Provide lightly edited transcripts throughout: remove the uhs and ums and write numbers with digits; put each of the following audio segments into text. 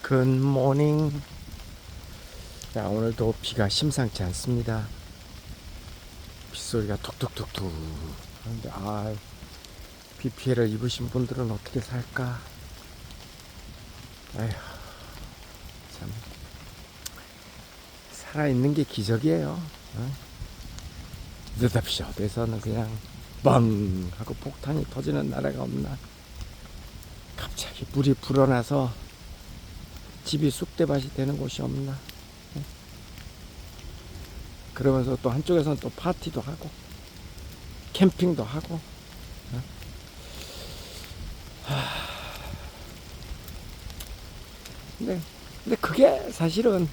굿모닝. 자, 오늘도 비가 심상치 않습니다. 빗소리가 툭툭툭툭 하는데, 비 피해를 입으신 분들은 어떻게 살까? 아휴, 참 살아있는 게 기적이에요. 느닷없이 어디서는 그냥 뻥 하고 폭탄이 터지는 나라가 없나? 갑자기 물이 불어나서 집이 쑥대밭이 되는 곳이 없나? 그러면서 또 한쪽에서는 또 파티도 하고 캠핑도 하고. 근데 그게 사실은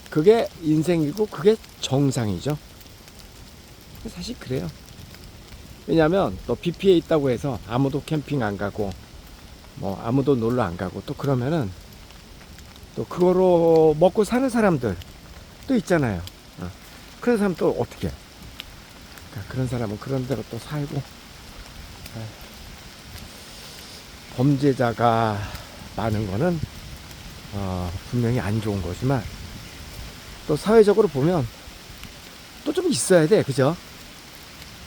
그게 인생이고 그게 정상이죠. 사실 그래요. 왜냐하면 또 비 피해 있다고 해서 아무도 캠핑 안 가고 뭐 아무도 놀러 안 가고 또 그러면은 또 그거로 먹고 사는 사람들 또 있잖아요. 그런 사람 또 어떻게? 그러니까 그런 사람은 그런 대로 또 살고. 범죄자가 많은 거는 분명히 안 좋은 거지만 또 사회적으로 보면 또 좀 있어야 돼, 그죠?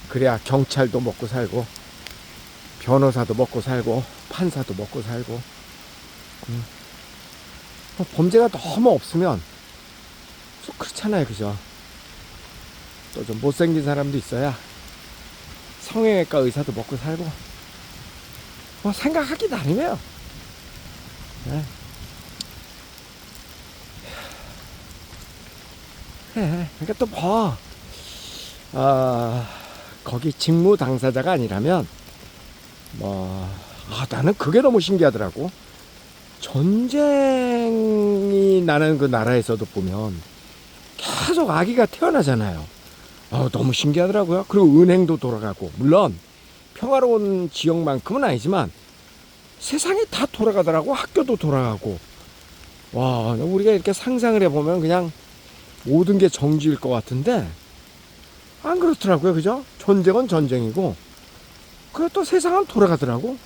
그래야 경찰도 먹고 살고 변호사도 먹고 살고 판사도 먹고 살고. 범죄가 너무 없으면 좀 그렇잖아요, 그죠? 또 좀 못생긴 사람도 있어야 성형외과 의사도 먹고 살고. 뭐 생각하기 나름이에요. 네. 그래. 그러니까 또 뭐, 거기 직무 당사자가 아니라면 뭐, 나는 그게 너무 신기하더라고. 전쟁이 나는 그 나라에서도 보면 계속 아기가 태어나잖아요. 너무 신기하더라고요. 그리고 은행도 돌아가고, 물론 평화로운 지역만큼은 아니지만 세상이 다 돌아가더라고. 학교도 돌아가고. 와, 우리가 이렇게 상상을 해보면 그냥 모든 게 정지일 것 같은데 안 그렇더라고요. 그죠? 전쟁은 전쟁이고 그래 또 세상은 돌아가더라고.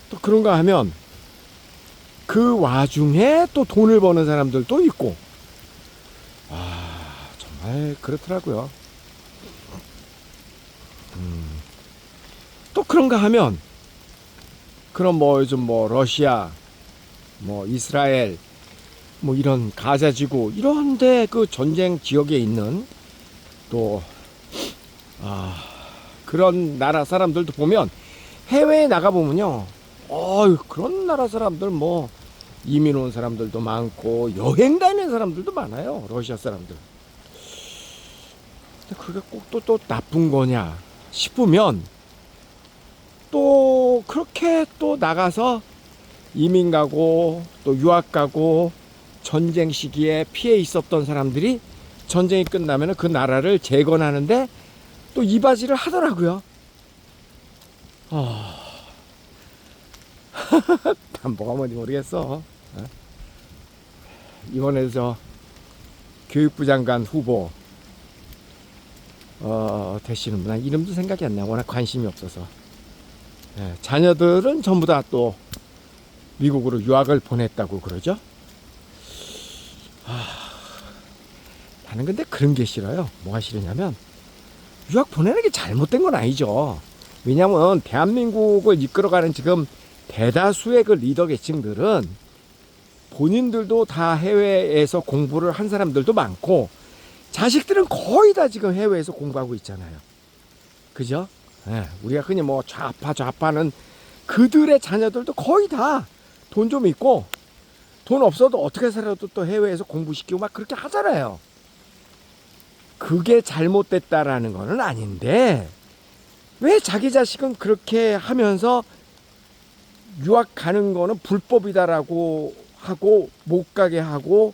또 그런가 하면 그 와중에 또 돈을 버는 사람들도 있고. 정말 그렇더라고요. 또 그런가 하면 그럼 뭐 요즘 뭐 러시아 뭐 이스라엘 뭐 이런 가자지구 이런데 그 전쟁 지역에 있는 또 그런 나라 사람들도 보면 해외에 나가 보면요, 그런 나라 사람들 뭐 이민 온 사람들도 많고 여행 다니는 사람들도 많아요. 러시아 사람들. 근데 그게 꼭 또 나쁜 거냐 싶으면 또 그렇게 또 나가서 이민 가고 또 유학 가고 전쟁 시기에 피해 있었던 사람들이 전쟁이 끝나면 그 나라를 재건하는데 또 이바지를 하더라고요. 난 뭐가 뭔지 모르겠어. 이번에 저 교육부 장관 후보 되시는 분, 이름도 생각이 안 나. 워낙 관심이 없어서. 자녀들은 전부 다 또 미국으로 유학을 보냈다고 그러죠. 나는 근데 그런 게 싫어요. 뭐가 싫으냐면 유학 보내는 게 잘못된 건 아니죠. 왜냐면 대한민국을 이끌어가는 지금 대다수의 그 리더 계층들은 본인들도 다 해외에서 공부를 한 사람들도 많고 자식들은 거의 다 지금 해외에서 공부하고 있잖아요. 그죠? 우리가 흔히 뭐 좌파는 그들의 자녀들도 거의 다 돈 좀 있고 돈 없어도 어떻게 살아도 또 해외에서 공부시키고 막 그렇게 하잖아요. 그게 잘못됐다라는 거는 아닌데 왜 자기 자식은 그렇게 하면서 유학 가는 거는 불법이다라고 하고 못 가게 하고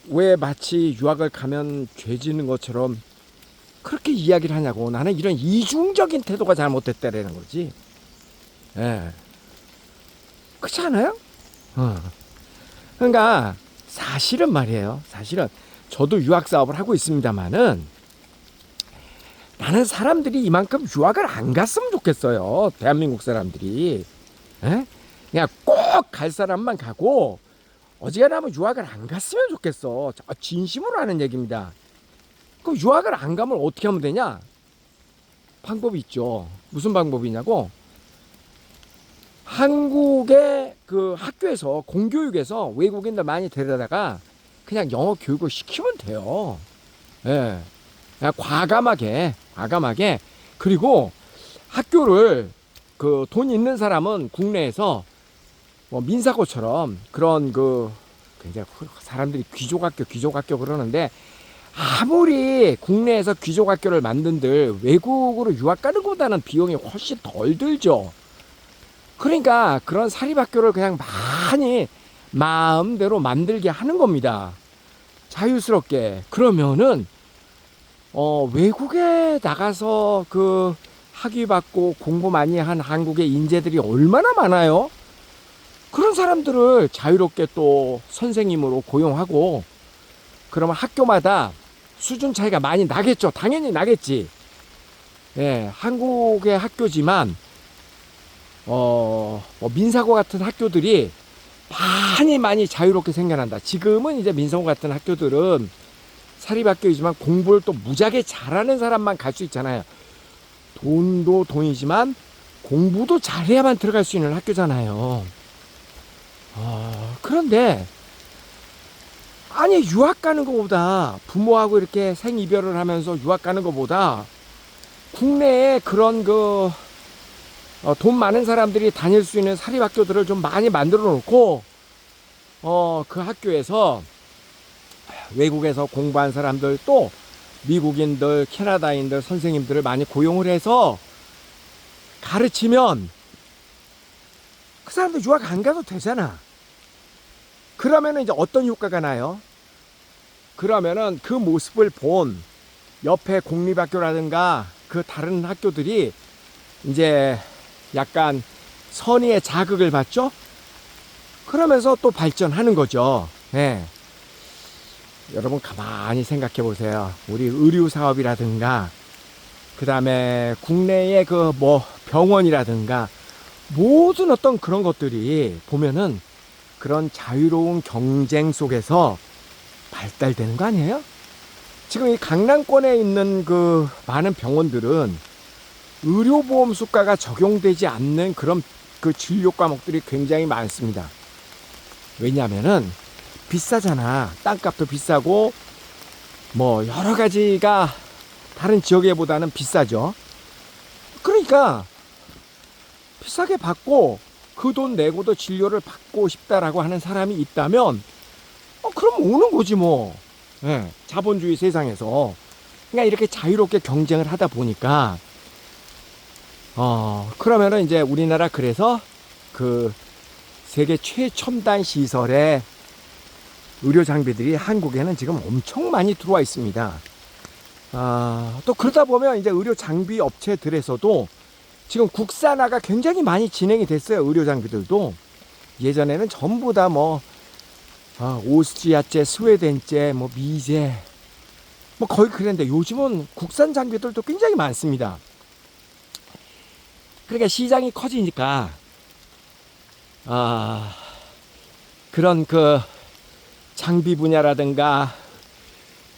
왜 마치 유학을 가면 죄 지는 것처럼 그렇게 이야기를 하냐고. 나는 이런 이중적인 태도가 잘못됐다라는 거지. 그렇지 않아요? 그러니까 사실은 말이에요. 사실은 저도 유학 사업을 하고 있습니다만은 나는 사람들이 이만큼 유학을 안 갔으면 좋겠어요. 대한민국 사람들이. 그냥 꼭 갈 사람만 가고 어지간하면 유학을 안 갔으면 좋겠어. 진심으로 하는 얘기입니다. 그럼 유학을 안 가면 어떻게 하면 되냐? 방법이 있죠. 무슨 방법이냐고? 한국의 그 학교에서 공교육에서 외국인들 많이 데려다가 그냥 영어 교육을 시키면 돼요. 예. 그냥 과감하게. 그리고 학교를 그 돈 있는 사람은 국내에서 뭐 민사고처럼 그런 그 굉장히 사람들이 귀족학교 그러는데 아무리 국내에서 귀족학교를 만든들 외국으로 유학 가는 것보다는 비용이 훨씬 덜 들죠. 그러니까 그런 사립학교를 그냥 많이 마음대로 만들게 하는 겁니다. 자유스럽게. 그러면은 외국에 나가서 그 학위받고 공부 많이 한 한국의 인재들이 얼마나 많아요? 그런 사람들을 자유롭게 또 선생님으로 고용하고 그러면 학교마다 수준 차이가 많이 나겠죠. 당연히 나겠지. 예, 한국의 학교지만 뭐 민사고 같은 학교들이 많이 자유롭게 생겨난다. 지금은 이제 민사고 같은 학교들은 사립학교이지만 공부를 또 무지하게 잘하는 사람만 갈 수 있잖아요. 돈도 돈이지만 공부도 잘해야만 들어갈 수 있는 학교잖아요. 그런데 아니 유학 가는 것보다 부모하고 이렇게 생이별을 하면서 유학 가는 것보다 국내에 그런 그 돈 많은 사람들이 다닐 수 있는 사립학교들을 좀 많이 만들어 놓고 그 학교에서 외국에서 공부한 사람들 또 미국인들 캐나다인들 선생님들을 많이 고용을 해서 가르치면 그 사람들 유학 안 가도 되잖아. 그러면은 이제 어떤 효과가 나요? 그러면은 그 모습을 본 옆에 공립학교라든가 그 다른 학교들이 이제 약간 선의의 자극을 받죠? 그러면서 또 발전하는 거죠. 네. 여러분 가만히 생각해 보세요. 우리 의류 사업이라든가 그 다음에 국내의 그 뭐 병원이라든가 모든 어떤 그런 것들이 보면은 그런 자유로운 경쟁 속에서 발달되는 거 아니에요? 지금 이 강남권에 있는 그 많은 병원들은 의료보험 수가가 적용되지 않는 그런 그 진료 과목들이 굉장히 많습니다. 왜냐하면은 비싸잖아. 땅값도 비싸고 뭐 여러 가지가 다른 지역에보다는 비싸죠. 그러니까 비싸게 받고 그 돈 내고도 진료를 받고 싶다라고 하는 사람이 있다면 그럼 오는 거지 뭐. 예, 자본주의 세상에서 그러니까 이렇게 자유롭게 경쟁을 하다 보니까 그러면은 이제 우리나라 그래서 그 세계 최첨단 시설의 의료 장비들이 한국에는 지금 엄청 많이 들어와 있습니다. 또 그러다 보면 이제 의료 장비 업체들에서도 지금 국산화가 굉장히 많이 진행이 됐어요. 의료 장비들도 예전에는 전부 다 뭐 오스트리아제, 스웨덴제, 뭐 미제 뭐 거의 그랬는데 요즘은 국산 장비들도 굉장히 많습니다. 그러니까 시장이 커지니까 그런 그 장비 분야라든가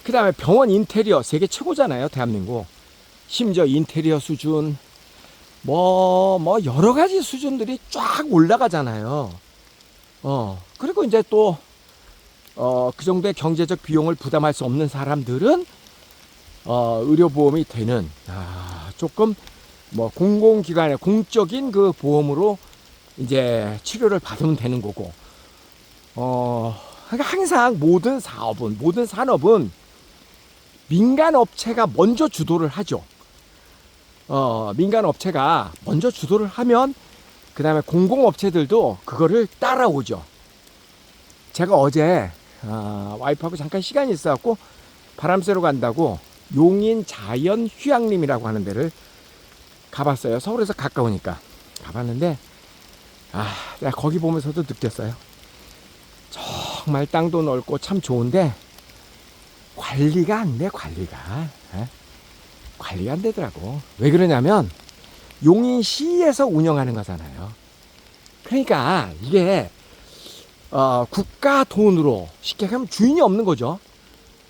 그 다음에 병원 인테리어 세계 최고잖아요. 대한민국. 심지어 인테리어 수준 뭐 여러 가지 수준들이 쫙 올라가잖아요. 그리고 이제 또 그 정도의 경제적 비용을 부담할 수 없는 사람들은 의료보험이 되는 조금 뭐 공공기관의 공적인 그 보험으로 이제 치료를 받으면 되는 거고 그러니까 항상 모든 산업은 민간 업체가 먼저 주도를 하죠. 민간 업체가 먼저 주도를 하면 그 다음에 공공업체들도 그거를 따라오죠. 제가 어제 와이프하고 잠깐 시간이 있어갖고 바람 쐬러 간다고 용인 자연휴양림이라고 하는 데를 가봤어요. 서울에서 가까우니까 가봤는데 내가 거기 보면서도 느꼈어요. 정말 땅도 넓고 참 좋은데 관리가 안 돼. 관리가 안 되더라고. 왜 그러냐면 용인시에서 운영하는 거잖아요. 그러니까 이게 국가 돈으로 쉽게 하면 주인이 없는 거죠.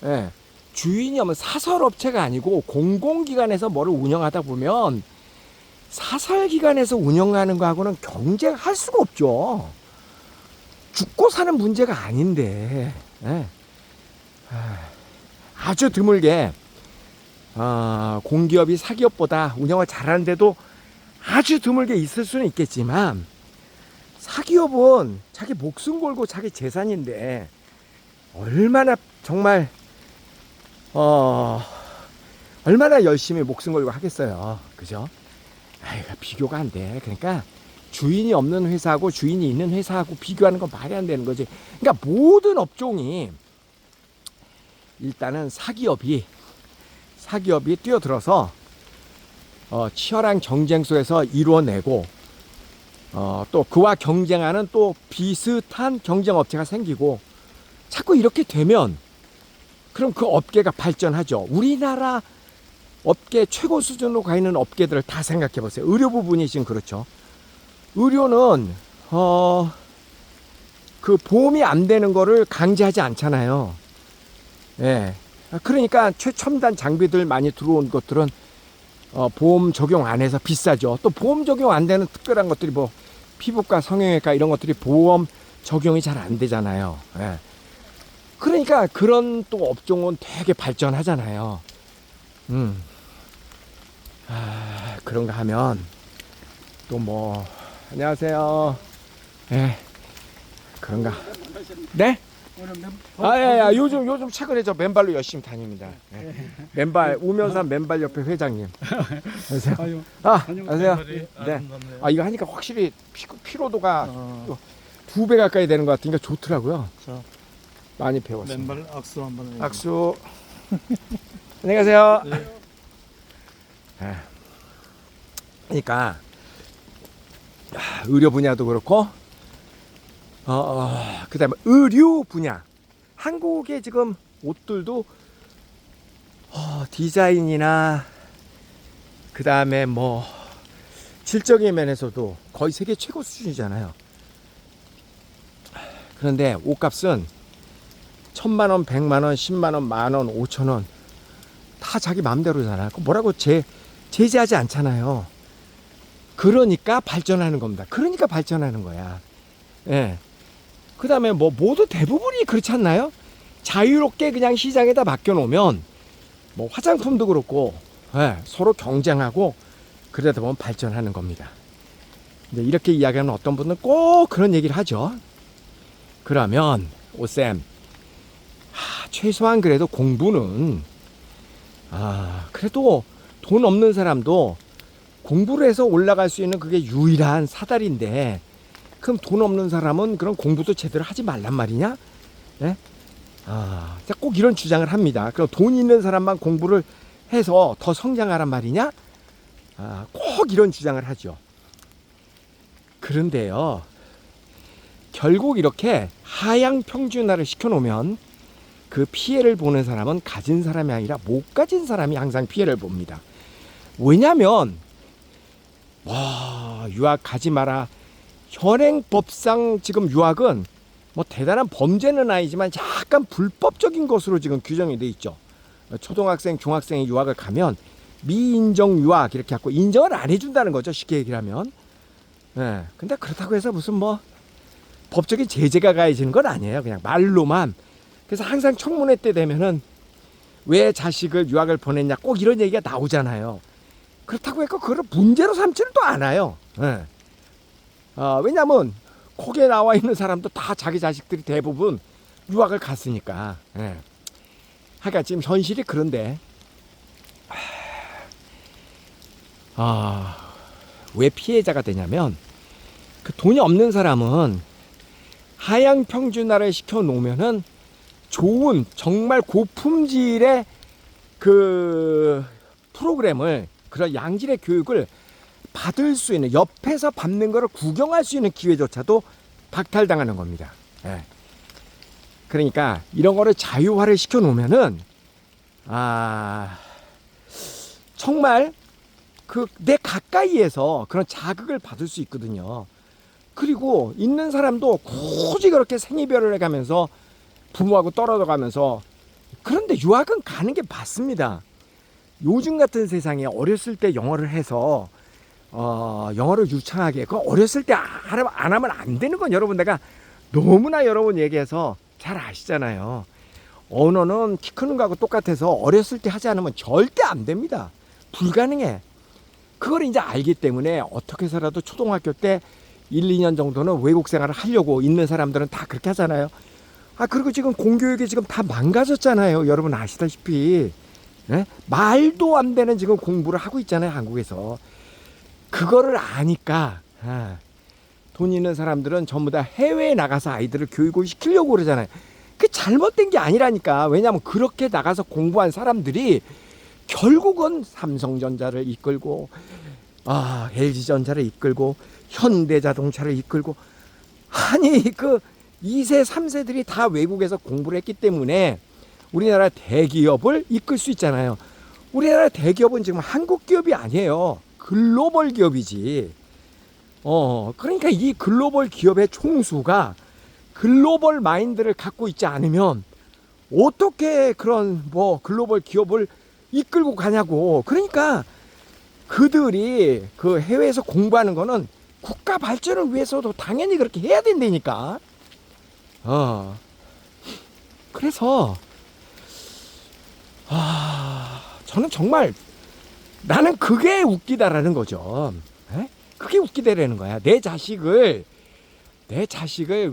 예. 주인이 없는 사설업체가 아니고 공공기관에서 뭐를 운영하다 보면 사설기관에서 운영하는 거하고는 경쟁할 수가 없죠. 죽고 사는 문제가 아닌데. 예. 아주 드물게 공기업이 사기업보다 운영을 잘하는데도 아주 드물게 있을 수는 있겠지만, 사기업은 자기 목숨 걸고 자기 재산인데 얼마나 정말 얼마나 열심히 목숨 걸고 하겠어요. 그죠? 아이가 비교가 안 돼. 그러니까 주인이 없는 회사하고 주인이 있는 회사하고 비교하는 건 말이 안 되는 거지. 그러니까 모든 업종이 일단은 사기업이 뛰어들어서 치열한 경쟁 속에서 이루어내고, 또 그와 경쟁하는 또 비슷한 경쟁업체가 생기고, 자꾸 이렇게 되면 그럼 그 업계가 발전하죠. 우리나라 업계 최고 수준으로 가 있는 업계들을 다 생각해 보세요. 의료 부분이 지금 그렇죠. 의료는 그 보험이 안 되는 거를 강제하지 않잖아요. 예. 그러니까 최첨단 장비들 많이 들어온 것들은 보험 적용 안 해서 비싸죠. 또 보험 적용 안 되는 특별한 것들이 뭐 피부과, 성형외과 이런 것들이 보험 적용이 잘 안 되잖아요. 예. 그러니까 그런 또 업종은 되게 발전하잖아요. 그런가 하면 또 뭐 안녕하세요. 예. 그런가. 네? 예. 요즘 최근에 저 맨발로 열심히 다닙니다. 예. 맨발 우면산 맨발협회 회장님. 안녕하세요. 안녕하세요. 네. 이거 하니까 확실히 피로도가 2배 가까이 되는 것 같으니까 좋더라고요. 많이 배웠어요. 맨발 악수 한번 해요. 악수. 안녕하세요. 네. 그러니까 의료 분야도 그렇고, 그다음에 의류 분야. 한국의 지금 옷들도 디자인이나 그다음에 뭐 질적인 면에서도 거의 세계 최고 수준이잖아요. 그런데 옷값은 1,000만 원, 100만 원, 10만 원, 만 원, 5천 원 다 자기 마음대로잖아요. 뭐라고 제재하지 않잖아요. 그러니까 발전하는 겁니다. 그러니까 발전하는 거야. 예. 그다음에 뭐 모두 대부분이 그렇지 않나요? 자유롭게 그냥 시장에다 맡겨놓으면 뭐 화장품도 그렇고, 예, 서로 경쟁하고 그러다 보면 발전하는 겁니다. 근데 이렇게 이야기하면 어떤 분은 꼭 그런 얘기를 하죠. 그러면 오쌤, 최소한 그래도 공부는 그래도 돈 없는 사람도 공부를 해서 올라갈 수 있는 그게 유일한 사다리인데, 그럼 돈 없는 사람은 그런 공부도 제대로 하지 말란 말이냐? 네? 꼭 이런 주장을 합니다. 그럼 돈 있는 사람만 공부를 해서 더 성장하란 말이냐? 꼭 이런 주장을 하죠. 그런데요, 결국 이렇게 하향 평준화를 시켜놓으면 그 피해를 보는 사람은 가진 사람이 아니라 못 가진 사람이 항상 피해를 봅니다. 왜냐면 유학 가지 마라. 현행법상 지금 유학은 뭐 대단한 범죄는 아니지만 약간 불법적인 것으로 지금 규정이 돼 있죠. 초등학생, 중학생이 유학을 가면 미인정 유학 이렇게 하고 인정을 안 해준다는 거죠. 쉽게 얘기를 하면. 예. 근데 그렇다고 해서 무슨 뭐 법적인 제재가 가해지는 건 아니에요. 그냥 말로만. 그래서 항상 청문회 때 되면은 왜 자식을 유학을 보냈냐 꼭 이런 얘기가 나오잖아요. 그렇다고 해서 그걸 문제로 삼지는 또 않아요. 예. 왜냐면 거기에 나와 있는 사람도 다 자기 자식들이 대부분 유학을 갔으니까. 예. 하여간 지금 현실이 그런데 왜 피해자가 되냐면 그 돈이 없는 사람은 하향 평준화를 시켜 놓으면은 좋은 정말 고품질의 그 프로그램을, 그런 양질의 교육을 받을 수 있는, 옆에서 받는 거를 구경할 수 있는 기회조차도 박탈당하는 겁니다. 예. 그러니까 이런 거를 자유화를 시켜 놓으면은 정말 그 내 가까이에서 그런 자극을 받을 수 있거든요. 그리고 있는 사람도 굳이 그렇게 생이별을 해가면서 부모하고 떨어져 가면서, 그런데 유학은 가는 게 맞습니다. 요즘 같은 세상에 어렸을 때 영어를 해서 영어를 유창하게, 그 어렸을 때 안 하면 안 되는 건 여러분 내가 너무나 여러 번 얘기해서 잘 아시잖아요. 언어는 키 크는 거하고 똑같아서 어렸을 때 하지 않으면 절대 안 됩니다. 불가능해. 그걸 이제 알기 때문에 어떻게 해서라도 초등학교 때 1, 2년 정도는 외국 생활을 하려고 있는 사람들은 다 그렇게 하잖아요. 그리고 지금 공교육이 지금 다 망가졌잖아요. 여러분 아시다시피. 네? 말도 안 되는 지금 공부를 하고 있잖아요, 한국에서. 그거를 아니까 돈 있는 사람들은 전부 다 해외에 나가서 아이들을 교육을 시키려고 그러잖아요. 그게 잘못된 게 아니라니까. 왜냐하면 그렇게 나가서 공부한 사람들이 결국은 삼성전자를 이끌고 LG전자를 이끌고 현대자동차를 이끌고, 아니 그 2세 3세들이 다 외국에서 공부를 했기 때문에 우리나라 대기업을 이끌 수 있잖아요. 우리나라 대기업은 지금 한국 기업이 아니에요. 글로벌 기업이지. 그러니까 이 글로벌 기업의 총수가 글로벌 마인드를 갖고 있지 않으면 어떻게 그런 글로벌 기업을 이끌고 가냐고. 그러니까 그들이 그 해외에서 공부하는 거는 국가 발전을 위해서도 당연히 그렇게 해야 된다니까. 그래서 저는 정말 나는 그게 웃기다라는 거죠. 그게 웃기다라는 거야. 내 자식을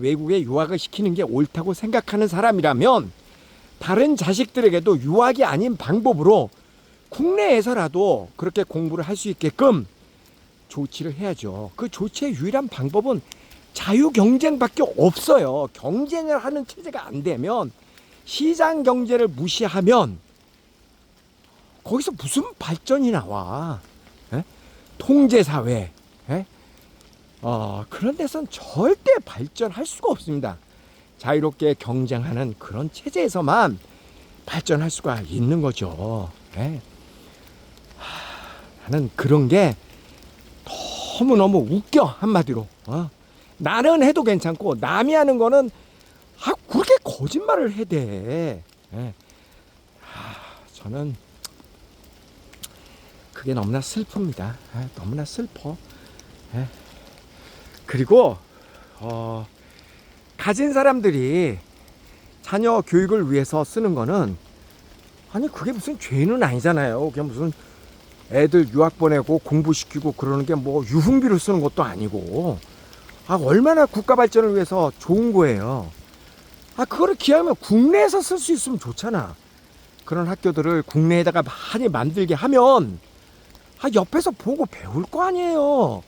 외국에 유학을 시키는 게 옳다고 생각하는 사람이라면 다른 자식들에게도 유학이 아닌 방법으로 국내에서라도 그렇게 공부를 할 수 있게끔 조치를 해야죠. 그 조치의 유일한 방법은 자유 경쟁밖에 없어요. 경쟁을 하는 체제가 안 되면, 시장 경제를 무시하면 거기서 무슨 발전이 나와? 통제 사회, 그런 데선 절대 발전할 수가 없습니다. 자유롭게 경쟁하는 그런 체제에서만 발전할 수가 있는 거죠. 나는 그런 게 너무너무 웃겨. 한마디로 나는 해도 괜찮고 남이 하는 거는 그렇게 거짓말을 해대. 저는 그게 너무나 슬픕니다. 너무나 슬퍼. 그리고 가진 사람들이 자녀 교육을 위해서 쓰는 거는, 아니 그게 무슨 죄는 아니잖아요. 그게 무슨 애들 유학 보내고 공부시키고 그러는 게 유흥비로 쓰는 것도 아니고, 얼마나 국가 발전을 위해서 좋은 거예요. 그거를 기하면 국내에서 쓸 수 있으면 좋잖아. 그런 학교들을 국내에다가 많이 만들게 하면 옆에서 보고 배울 거 아니에요.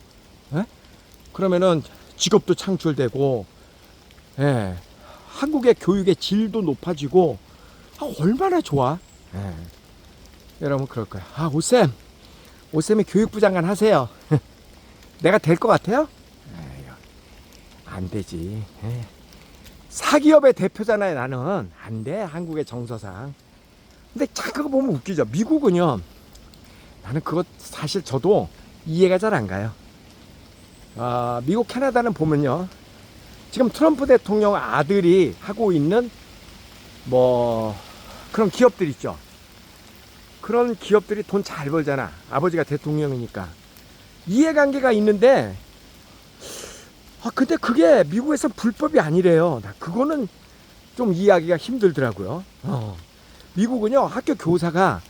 그러면은 직업도 창출되고, 한국의 교육의 질도 높아지고, 얼마나 좋아. 여러분 그럴 거야. 오쌤이 교육부 장관 하세요. 내가 될 것 같아요? 안 되지. 사기업의 대표잖아요. 나는 안 돼. 한국의 정서상. 근데 참 그거 보면 웃기죠. 미국은요, 나는 그거 사실 저도 이해가 잘 안 가요. 미국 캐나다는 보면요, 지금 트럼프 대통령 아들이 하고 있는 그런 기업들 있죠. 그런 기업들이 돈 잘 벌잖아. 아버지가 대통령이니까. 이해관계가 있는데, 근데 그게 미국에서 불법이 아니래요. 나 그거는 좀 이해하기가 힘들더라고요. 미국은요, 학교 교사가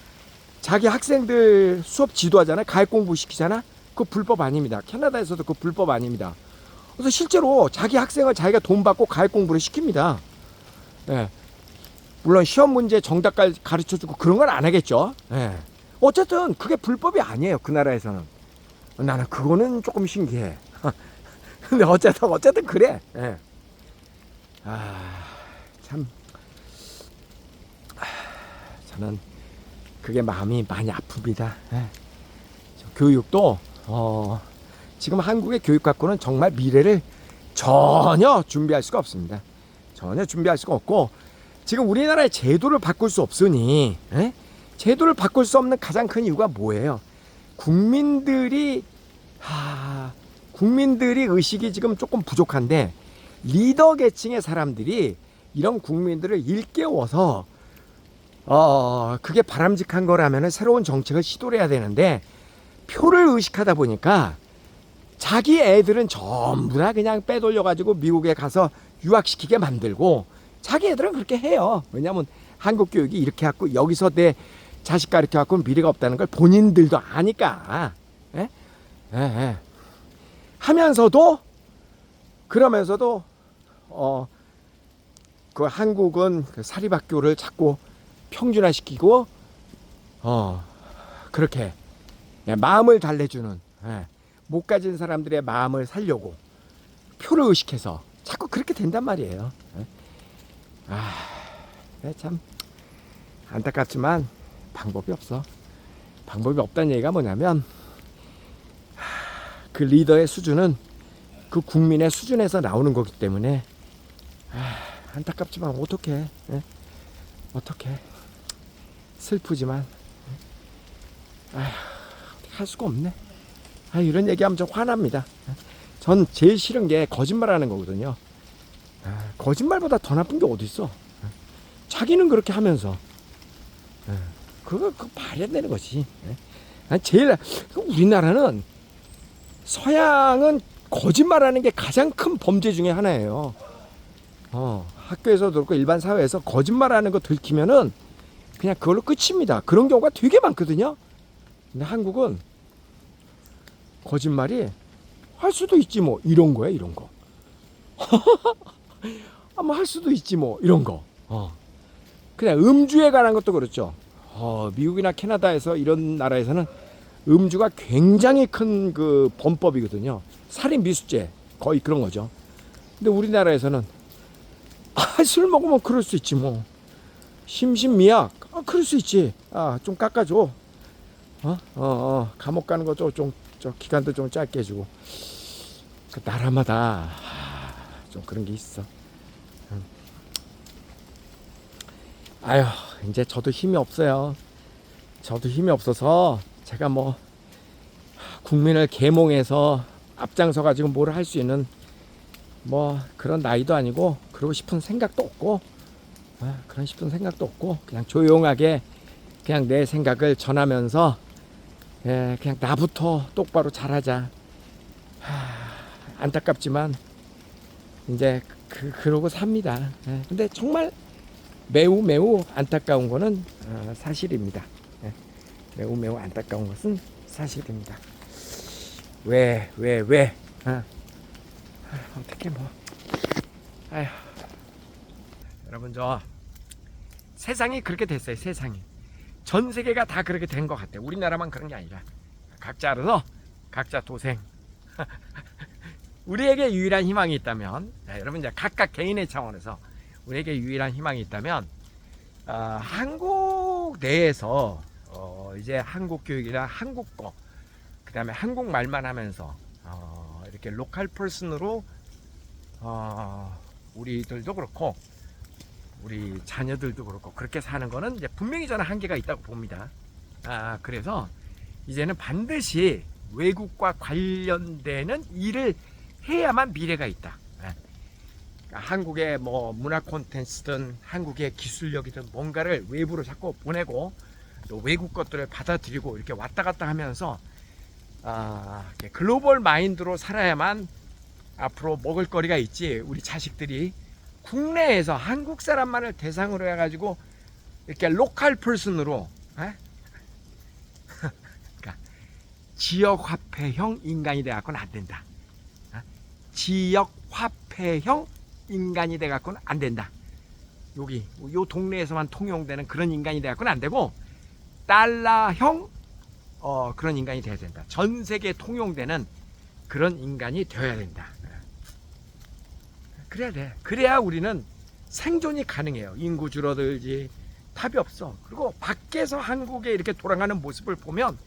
자기 학생들 수업 지도하잖아. 가입 공부 시키잖아. 그거 불법 아닙니다. 캐나다에서도 그거 불법 아닙니다. 그래서 실제로 자기 학생을 자기가 돈 받고 가입 공부를 시킵니다. 물론 시험 문제 정답까지 가르쳐주고 그런 건 안 하겠죠. 어쨌든 그게 불법이 아니에요. 그 나라에서는. 나는 그거는 조금 신기해. 근데 어쨌든 그래. 참 저는 그게 마음이 많이 아픕니다. 교육도 지금 한국의 교육 갖고는 정말 미래를 전혀 준비할 수가 없습니다. 전혀 준비할 수가 없고, 지금 우리나라의 제도를 바꿀 수 없으니, 제도를 바꿀 수 없는 가장 큰 이유가 뭐예요? 국민들이 의식이 지금 조금 부족한데 리더 계층의 사람들이 이런 국민들을 일깨워서 그게 바람직한 거라면 새로운 정책을 시도를 해야 되는데 표를 의식하다 보니까 자기 애들은 전부 다 그냥 빼돌려 가지고 미국에 가서 유학시키게 만들고 자기 애들은 그렇게 해요. 왜냐하면 한국 교육이 이렇게 갖고 여기서 내 자식 가르쳐 갖고는 미래가 없다는 걸 본인들도 아니까. 예? 예, 예. 하면서도 그러면서도 그 한국은 그 사립학교를 자꾸 평준화시키고 그렇게 마음을 달래주는 못 가진 사람들의 마음을 살려고 표를 의식해서 자꾸 그렇게 된단 말이에요. 참 안타깝지만 방법이 없어. 방법이 없다는 얘기가 뭐냐면 그 리더의 수준은 그 국민의 수준에서 나오는 거기 때문에 안타깝지만 어떡해. 어떡해. 슬프지만 할 수가 없네. 이런 얘기하면 좀 화납니다. 전 제일 싫은 게 거짓말하는 거거든요. 거짓말보다 더 나쁜 게 어디 있어. 자기는 그렇게 하면서 그거 말이 안 되는 거지. 제일 우리나라는 서양은 거짓말하는 게 가장 큰 범죄 중에 하나예요. 학교에서도 그렇고 일반 사회에서 거짓말하는 거 들키면은 그냥 그걸로 끝입니다. 그런 경우가 되게 많거든요. 근데 한국은 거짓말이 할 수도 있지 뭐 이런 거야, 이런 거. 뭐 할 수도 있지 뭐 이런 거. 그냥 음주에 관한 것도 그렇죠. 미국이나 캐나다에서 이런 나라에서는 음주가 굉장히 큰 그 범법이거든요. 살인 미수죄 거의 그런 거죠. 근데 우리나라에서는 술 먹으면 그럴 수 있지 뭐. 심신미약 그럴 수 있지. 좀 깎아줘. 감옥 가는 거 좀 기간도 좀 짧게 해주고. 그 나라마다 좀 그런 게 있어. 아유, 이제 저도 힘이 없어요. 저도 힘이 없어서 제가 뭐 국민을 계몽해서 앞장서 가지고 뭘 할 수 있는 뭐 그런 나이도 아니고 그러고 싶은 생각도 없고 그런 싶은 생각도 없고 그냥 조용하게 그냥 내 생각을 전하면서 그냥 나부터 똑바로 잘하자. 안타깝지만 이제 그러고 삽니다. 근데 정말 매우 안타까운 거는 사실입니다. 매우 안타까운 것은 사실입니다. 왜 어떻게 뭐 여러분 저 세상이 그렇게 됐어요. 세상이 전 세계가 다 그렇게 된 것 같아요. 우리나라만 그런 게 아니라 각자 알아서 각자 도생. 우리에게 유일한 희망이 있다면 여러분 이제 각각 개인의 차원에서 우리에게 유일한 희망이 있다면 한국 내에서 이제 한국 교육이나 한국어 그 다음에 한국말만 하면서 이렇게 로컬 퍼슨으로 우리들도 그렇고 우리 자녀들도 그렇고 그렇게 사는 거는 이제 분명히 저는 한계가 있다고 봅니다. 그래서 이제는 반드시 외국과 관련되는 일을 해야만 미래가 있다. 한국의 뭐 문화 콘텐츠든 한국의 기술력이든 뭔가를 외부로 자꾸 보내고 또 외국 것들을 받아들이고 이렇게 왔다 갔다 하면서 글로벌 마인드로 살아야만 앞으로 먹을 거리가 있지. 우리 자식들이 국내에서 한국 사람만을 대상으로 해가지고 이렇게 로컬 퍼슨으로 그러니까 지역 화폐형 인간이 돼갖고는 안 된다. 지역 화폐형 인간이 돼갖고는 안 된다. 여기 요 동네에서만 통용되는 그런 인간이 돼갖고는 안 되고 달러형 그런 인간이 돼야 된다. 전 세계에 통용되는 그런 인간이 되어야 된다. 그래야 돼. 그래야 우리는 생존이 가능해요. 인구 줄어들지 답이 없어. 그리고 밖에서 한국에 이렇게 돌아가는 모습을 보면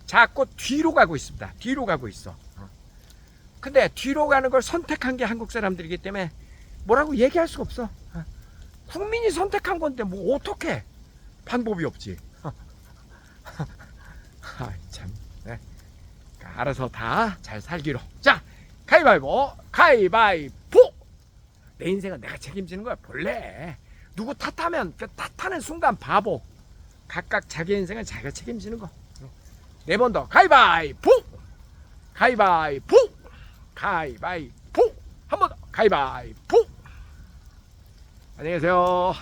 자꾸 뒤로 가고 있습니다. 뒤로 가고 있어. 근데 뒤로 가는 걸 선택한 게 한국 사람들이기 때문에 뭐라고 얘기할 수가 없어. 국민이 선택한 건데 뭐 어떻게 방법이 없지. 참. 알아서 다 잘 살기로. 자, 가위바위보. 가위바위보. 내 인생은 내가 책임지는 거야. 본래 누구 탓하면 그 탓하는 순간 바보. 각각 자기 인생은 자기가 책임지는 거. 네 번 더. 가위바위보. 가위바위보. 가위바위보. 한 번 더. 가위바위보. 안녕히 계세요.